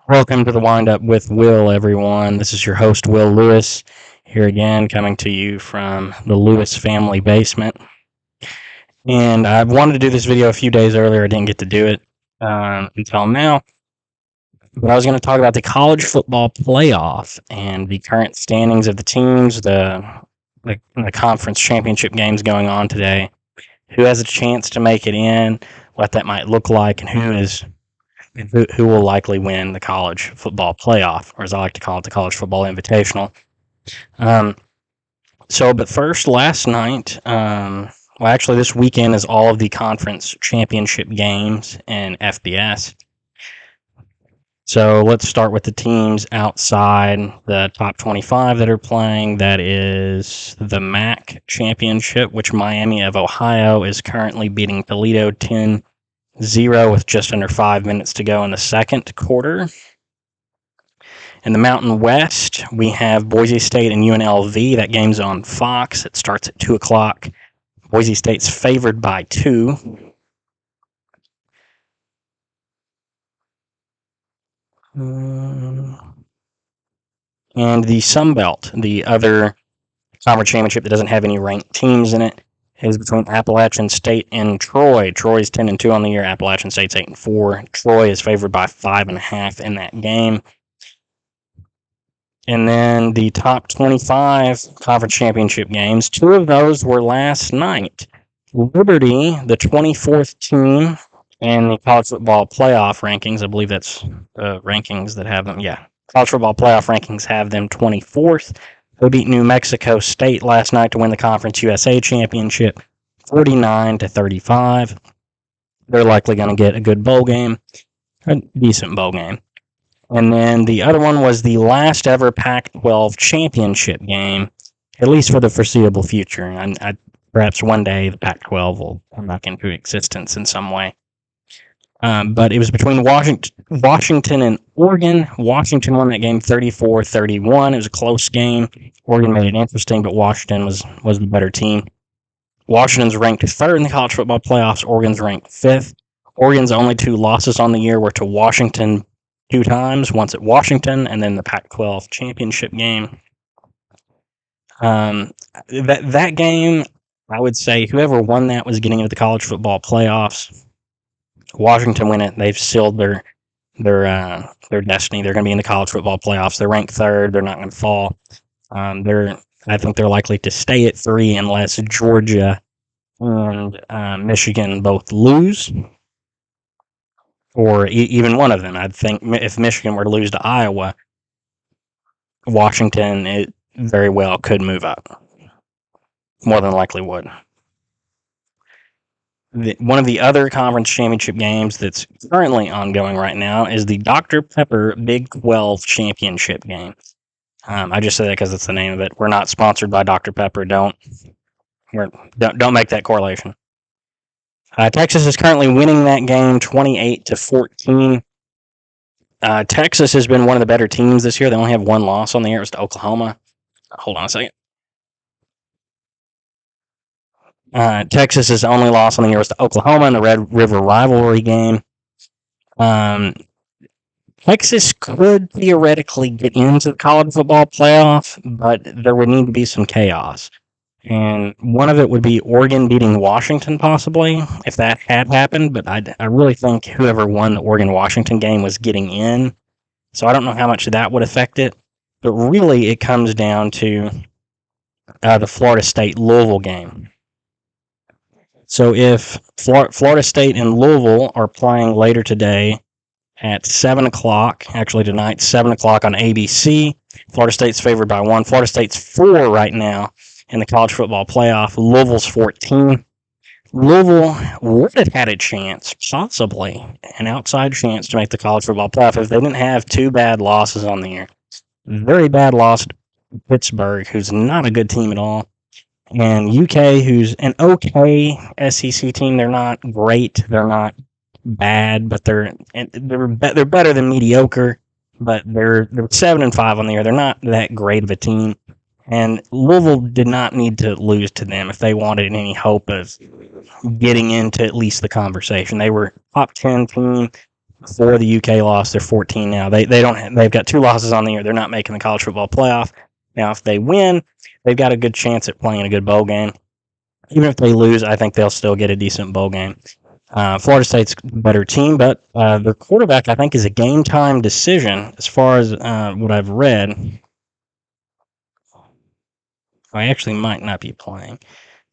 Welcome to the Wind Up with Will, everyone. This is your host, Will Lewis, here again, coming to you from the Lewis family basement. And I wanted to do this video a few days earlier. I didn't get to do it until now. But I was going to talk about the college football playoff and the current standings of the teams, the conference championship games going on today, who has a chance to make it in, what that might look like, and who will likely win the college football playoff, or as I like to call it, the college football invitational. But first, last night, actually, this weekend is all of the conference championship games in FBS. So let's start with the teams outside the top 25 that are playing. That is the MAC championship, which Miami of Ohio is currently beating Toledo 10-0 with just under 5 minutes to go in the second quarter. In the Mountain West, we have Boise State and UNLV. That game's on Fox. It starts at 2 o'clock. Boise State's favored by 2. And the Sun Belt, the other conference championship that doesn't have any ranked teams in it, is between Appalachian State and Troy. Troy's 10-2 on the year. Appalachian State's 8-4. Troy is favored by 5.5 in that game. And then the top 25 conference championship games, 2 of those were last night. Liberty, the 24th team, and the college football playoff rankings, I believe that's the rankings that have them. Yeah, college football playoff rankings have them 24th. They beat New Mexico State last night to win the Conference USA Championship, 49-35. They're likely going to get a good bowl game, a decent bowl game. And then the other one was the last ever Pac-12 championship game, at least for the foreseeable future. And perhaps one day the Pac-12 will come back into existence in some way. But it was between Washington and Oregon. Washington won that game 34-31. It was a close game. Oregon made it interesting, but Washington was the better team. Washington's ranked 3rd in the college football playoffs. Oregon's ranked 5th. Oregon's only 2 losses on the year were to Washington 2 times, once at Washington, and then the Pac-12 championship game. That game, I would say whoever won that was getting into the college football playoffs. Washington win it. They've sealed their destiny. They're going to be in the college football playoffs. They're ranked 3rd. They're not going to fall. I think they're likely to stay at 3 unless Georgia and Michigan both lose, or even one of them. I think if Michigan were to lose to Iowa, Washington it very well could move up. More than likely would. One of the other conference championship games that's currently ongoing right now is the Dr. Pepper Big 12 championship game. I just say that because it's the name of it. We're not sponsored by Dr. Pepper. Don't make that correlation. Texas is currently winning that game 28-14. Texas has been one of the better teams this year. They only have 1 loss on the year. It was to Oklahoma. Hold on a second. Texas's only loss on the year was to Oklahoma in the Red River rivalry game. Texas could theoretically get into the college football playoff, but there would need to be some chaos. And one of it would be Oregon beating Washington, possibly, if that had happened. But I really think whoever won the Oregon-Washington game was getting in. So I don't know how much that would affect it. But really, it comes down to the Florida State-Louisville game. So if Florida State and Louisville are playing later today at 7 o'clock, actually tonight, 7 o'clock on ABC, Florida State's favored by 1. Florida State's 4 right now in the college football playoff. Louisville's 14. Louisville would have had a chance, possibly an outside chance, to make the college football playoff if they didn't have 2 bad losses on the year. Very bad loss to Pittsburgh, who's not a good team at all, and UK, who's an okay SEC team. They're not great. They're not bad, but they're better than mediocre. But they're 7-5 on the year. They're not that great of a team. And Louisville did not need to lose to them if they wanted any hope of getting into at least the conversation. They were top 10 team. before the UK loss. They're 14 now. They've got 2 losses on the year. They're not making the college football playoff. Now, if they win, they've got a good chance at playing a good bowl game. Even if they lose, I think they'll still get a decent bowl game. Florida State's a better team, but their quarterback, I think, is a game time decision as far as what I've read. I actually might not be playing.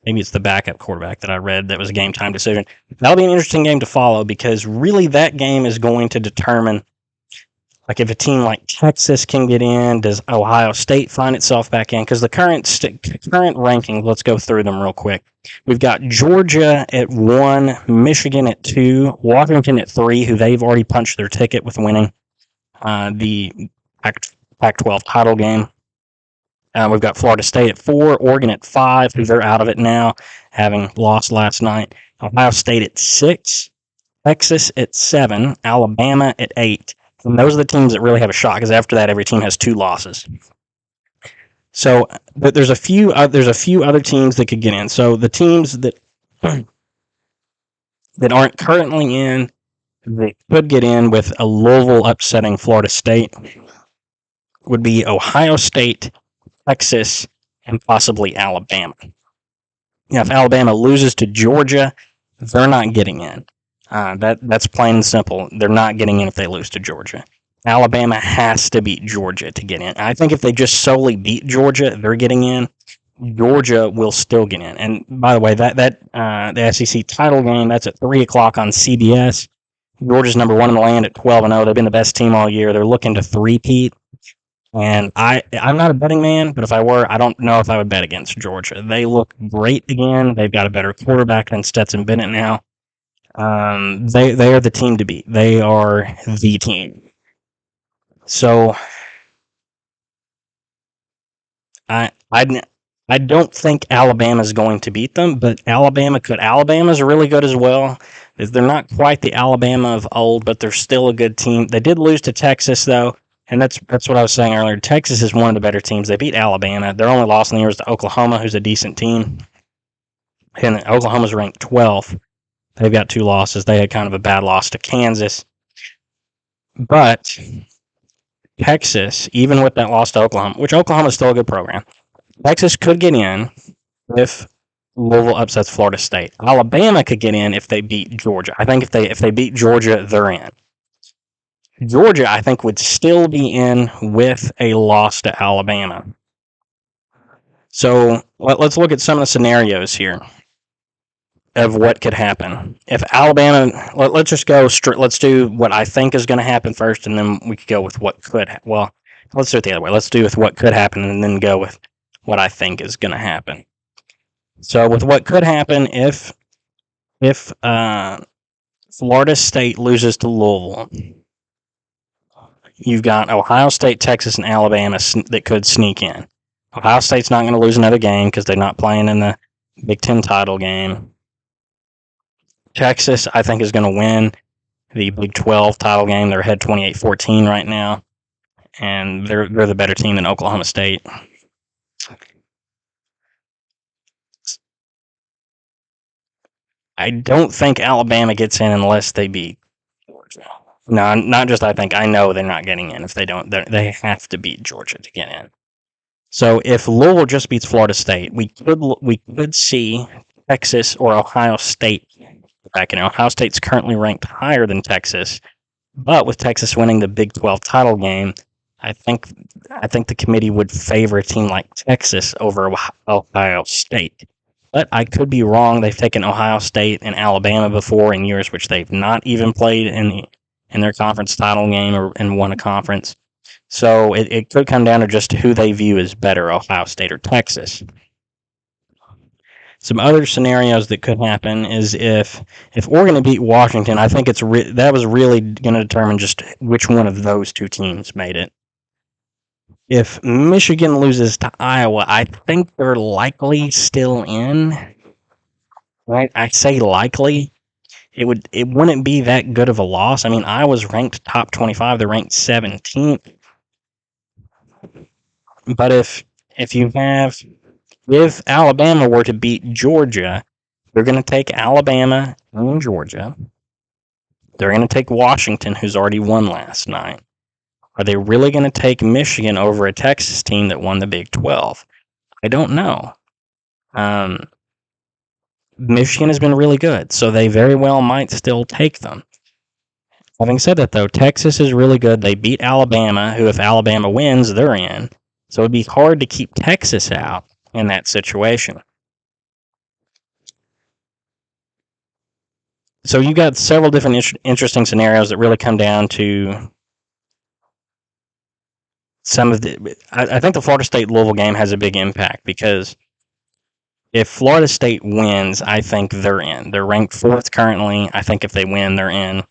Maybe it's the backup quarterback that I read that was a game time decision. That'll be an interesting game to follow because really that game is going to determine, like, if a team like Texas can get in, does Ohio State find itself back in? Because the current rankings, let's go through them real quick. We've got Georgia at 1, Michigan at 2, Washington at 3, who they've already punched their ticket with winning the Pac-12 title game. We've got Florida State at 4, Oregon at 5, who they're out of it now, having lost last night. Ohio State at 6, Texas at 7, Alabama at 8. And those are the teams that really have a shot, because after that, every team has 2 losses. So, but there's a few other teams that could get in. So the teams that aren't currently in, that could get in with a Louisville upsetting Florida State, would be Ohio State, Texas, and possibly Alabama. Now, if Alabama loses to Georgia, they're not getting in. That's plain and simple. They're not getting in if they lose to Georgia. Alabama has to beat Georgia to get in. I think if they just solely beat Georgia, they're getting in. Georgia will still get in. And by the way, the SEC title game, that's at 3 o'clock on CBS. Georgia's number 1 in the land at 12-0. They've been the best team all year. They're looking to three-peat. And I'm not a betting man, but if I were, I don't know if I would bet against Georgia. They look great again. They've got a better quarterback than Stetson Bennett now. They are the team to beat. They are the team. So I don't think Alabama's going to beat them, but Alabama's really good as well. They're not quite the Alabama of old, but they're still a good team. They did lose to Texas though. And that's what I was saying earlier. Texas is one of the better teams. They beat Alabama. Their only loss in the year was to Oklahoma, who's a decent team. And Oklahoma's ranked 12th. They've got 2 losses. They had kind of a bad loss to Kansas. But Texas, even with that loss to Oklahoma, which Oklahoma is still a good program, Texas could get in if Louisville upsets Florida State. Alabama could get in if they beat Georgia. I think if they beat Georgia, they're in. Georgia, I think, would still be in with a loss to Alabama. So let's look at some of the scenarios here of what could happen. If Alabama, let's just go straight. Let's do what I think is going to happen first, and then we could go with what could. Well, let's do it the other way. Let's do with what could happen, and then go with what I think is going to happen. So with what could happen if Florida State loses to Louisville, you've got Ohio State, Texas, and Alabama that could sneak in. Ohio State's not going to lose another game because they're not playing in the Big Ten title game. Texas, I think, is going to win the Big 12 title game. They're ahead 28-14 right now, and they're the better team than Oklahoma State. I don't think Alabama gets in unless they beat Georgia. No, not just I think. I know they're not getting in if they don't. They have to beat Georgia to get in. So if Louisville just beats Florida State, we could see Texas or Ohio State back in. Ohio State's currently ranked higher than Texas, but with Texas winning the Big 12 title game, I think the committee would favor a team like Texas over Ohio State. But I could be wrong. They've taken Ohio State and Alabama before in years which they've not even played in their conference title game and won a conference. So it could come down to just who they view as better, Ohio State or Texas. Some other scenarios that could happen is if Oregon beat Washington, I think that was really going to determine just which one of those 2 teams made it. If Michigan loses to Iowa, I think they're likely still in. Right? I say likely. It wouldn't be that good of a loss. I mean, Iowa's ranked top 25. They're ranked 17th. But if Alabama were to beat Georgia, they're going to take Alabama and Georgia. They're going to take Washington, who's already won last night. Are they really going to take Michigan over a Texas team that won the Big 12? I don't know. Michigan has been really good, so they very well might still take them. Having said that, though, Texas is really good. They beat Alabama, who, if Alabama wins, they're in. So it'd be hard to keep Texas out in that situation. So you got several different interesting scenarios that really come down to some of the. I think the Florida State Louisville game has a big impact because if Florida State wins, I think they're in. They're ranked 4th currently. I think if they win, they're in.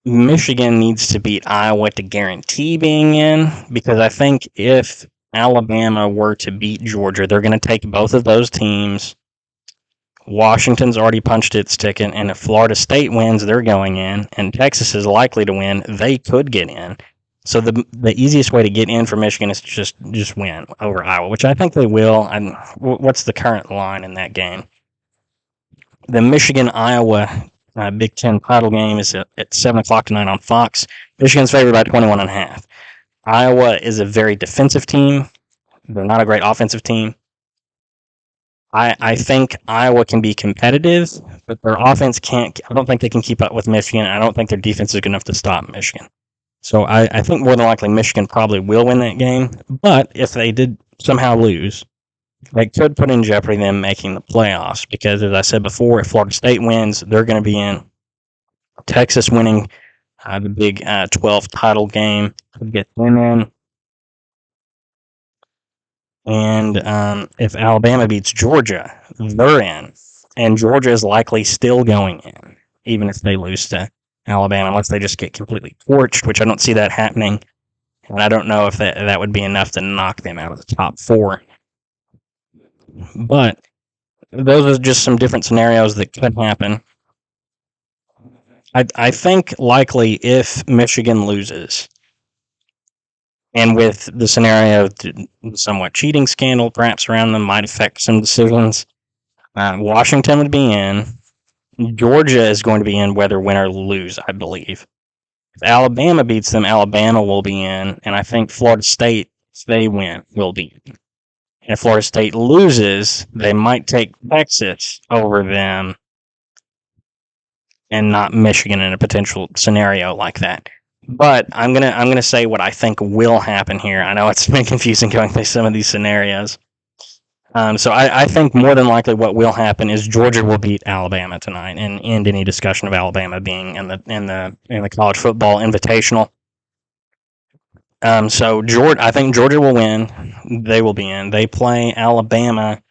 Michigan needs to beat Iowa to guarantee being in, because I think if Alabama were to beat Georgia, they're going to take both of those teams. Washington's already punched its ticket, and if Florida State wins, they're going in, and Texas is likely to win. They could get in. So the easiest way to get in for Michigan is to just win over Iowa, which I think they will. And what's the current line in that game? The Michigan-Iowa Big Ten title game is at 7 o'clock tonight on Fox. Michigan's favored by 21.5. Iowa is a very defensive team. They're not a great offensive team. I think Iowa can be competitive, but their offense can't. I don't think they can keep up with Michigan. I don't think their defense is good enough to stop Michigan. So I think more than likely Michigan probably will win that game. But if they did somehow lose, they could put in jeopardy them making the playoffs, because, as I said before, if Florida State wins, they're going to be in. Texas winning the Big 12 title game could get them in. And if Alabama beats Georgia, they're in. And Georgia is likely still going in, even if they lose to Alabama, unless they just get completely torched, which I don't see that happening. And I don't know if that would be enough to knock them out of the top 4. But those are just some different scenarios that could happen. I think likely if Michigan loses, and with the scenario, the somewhat cheating scandal perhaps around them might affect some decisions, Washington would be in. Georgia is going to be in whether win or lose, I believe. If Alabama beats them, Alabama will be in. And I think Florida State, if they win, will be in. And if Florida State loses, they might take Texas over them and not Michigan in a potential scenario like that. But I'm gonna say what I think will happen here. I know it's been confusing going through some of these scenarios. So I think more than likely what will happen is Georgia will beat Alabama tonight and end any discussion of Alabama being in the college football invitational. So I think Georgia will win. They will be in. They play Alabama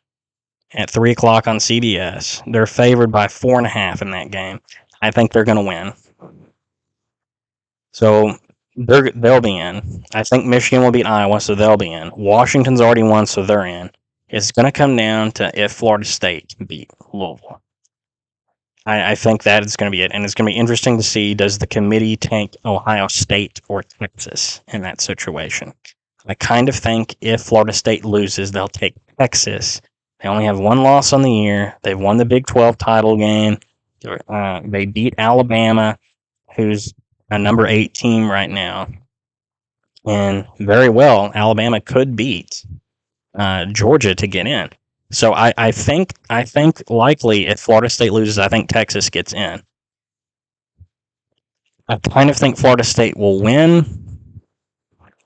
at 3 o'clock on CBS. They're favored by 4.5 in that game. I think they're going to win. So they'll be in. I think Michigan will beat Iowa, so they'll be in. Washington's already won, so they're in. It's going to come down to if Florida State can beat Louisville. I think that is going to be it. And it's going to be interesting to see, does the committee take Ohio State or Texas in that situation? I kind of think if Florida State loses, they'll take Texas. They only have one loss on the year. They've won the Big 12 title game. They beat Alabama, who's a number 8 team right now. And very well, Alabama could beat Georgia to get in. So I think likely if Florida State loses, I think Texas gets in. I kind of think Florida State will win.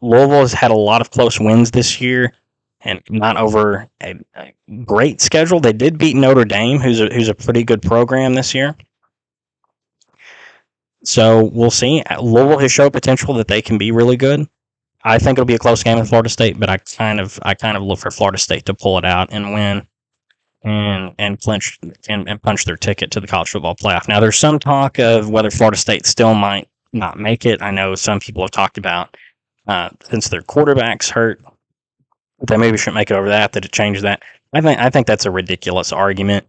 Louisville has had a lot of close wins this year, and not over a great schedule. They did beat Notre Dame, who's a pretty good program this year. So we'll see. Louisville has shown potential that they can be really good. I think it'll be a close game with Florida State, but I kind of look for Florida State to pull it out and win and clinch and punch their ticket to the college football playoff. Now, there's some talk of whether Florida State still might not make it. I know some people have talked about since their quarterback's hurt, they maybe shouldn't make it over that it changes that. I think that's a ridiculous argument.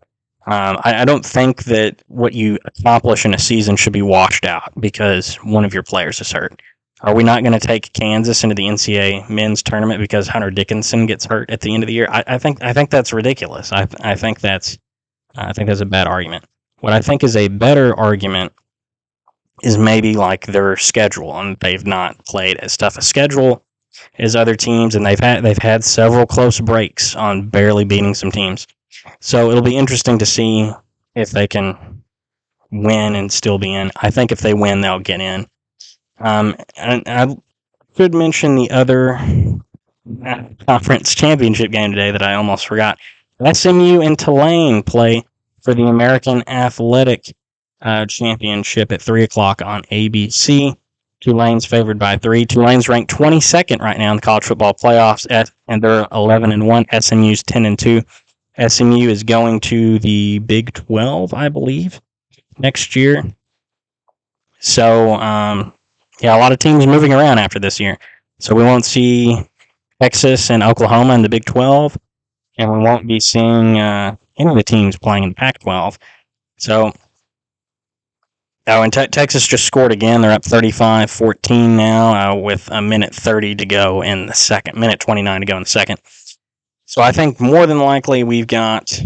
I don't think that what you accomplish in a season should be washed out because one of your players is hurt. Are we not going to take Kansas into the NCAA men's tournament because Hunter Dickinson gets hurt at the end of the year? I think that's ridiculous. I think that's a bad argument. What I think is a better argument is maybe like their schedule, and they've not played as tough a schedule as other teams, and they've had several close breaks on barely beating some teams. So it'll be interesting to see if they can win and still be in. I think if they win, they'll get in. And I should mention the other conference championship game today that I almost forgot. SMU and Tulane play for the American Athletic Championship at 3 o'clock on ABC. Tulane's favored by 3. Tulane's ranked 22nd right now in the college football playoffs, and they're 11-1. SMU's 10-2. SMU is going to the Big 12, I believe, next year. So, yeah, a lot of teams moving around after this year. So we won't see Texas and Oklahoma in the Big 12, and we won't be seeing any of the teams playing in the Pac-12. So, and Texas just scored again. They're up 35-14 now with a minute 30 to go in the second. Minute 29 to go in the second. So I think more than likely we've got,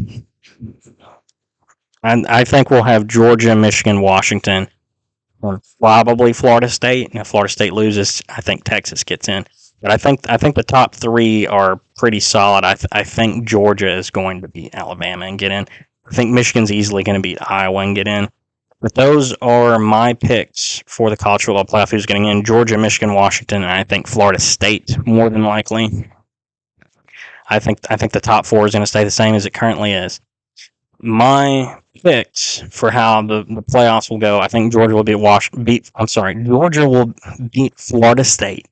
and I think we'll have Georgia, Michigan, Washington, or probably Florida State. And if Florida State loses, I think Texas gets in. But I think the top 3 are pretty solid. I think Georgia is going to beat Alabama and get in. I think Michigan's easily going to beat Iowa and get in. But those are my picks for the college football playoff. Who's getting in? Georgia, Michigan, Washington, and I think Florida State more than likely. I think the top 4 is going to stay the same as it currently is. My picks for how the playoffs will go: I think Georgia will Georgia will beat Florida State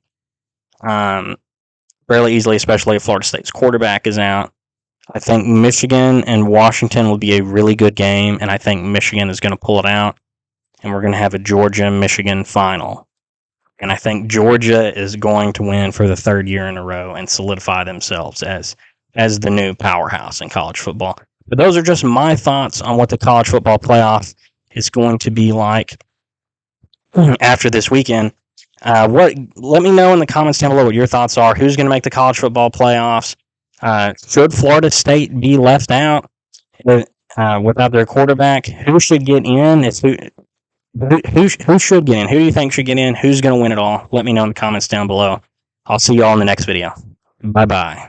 fairly easily, especially if Florida State's quarterback is out. I think Michigan and Washington will be a really good game, and I think Michigan is going to pull it out, and we're going to have a Georgia-Michigan final. And I think Georgia is going to win for the 3rd year in a row and solidify themselves as the new powerhouse in college football. But those are just my thoughts on what the college football playoff is going to be like after this weekend. Let me know in the comments down below what your thoughts are. Who's going to make the college football playoffs? Should Florida State be left out without their quarterback? Who should get in? Who should get in? Who do you think should get in? Who's going to win it all? Let me know in the comments down below. I'll see you all in the next video. Bye-bye.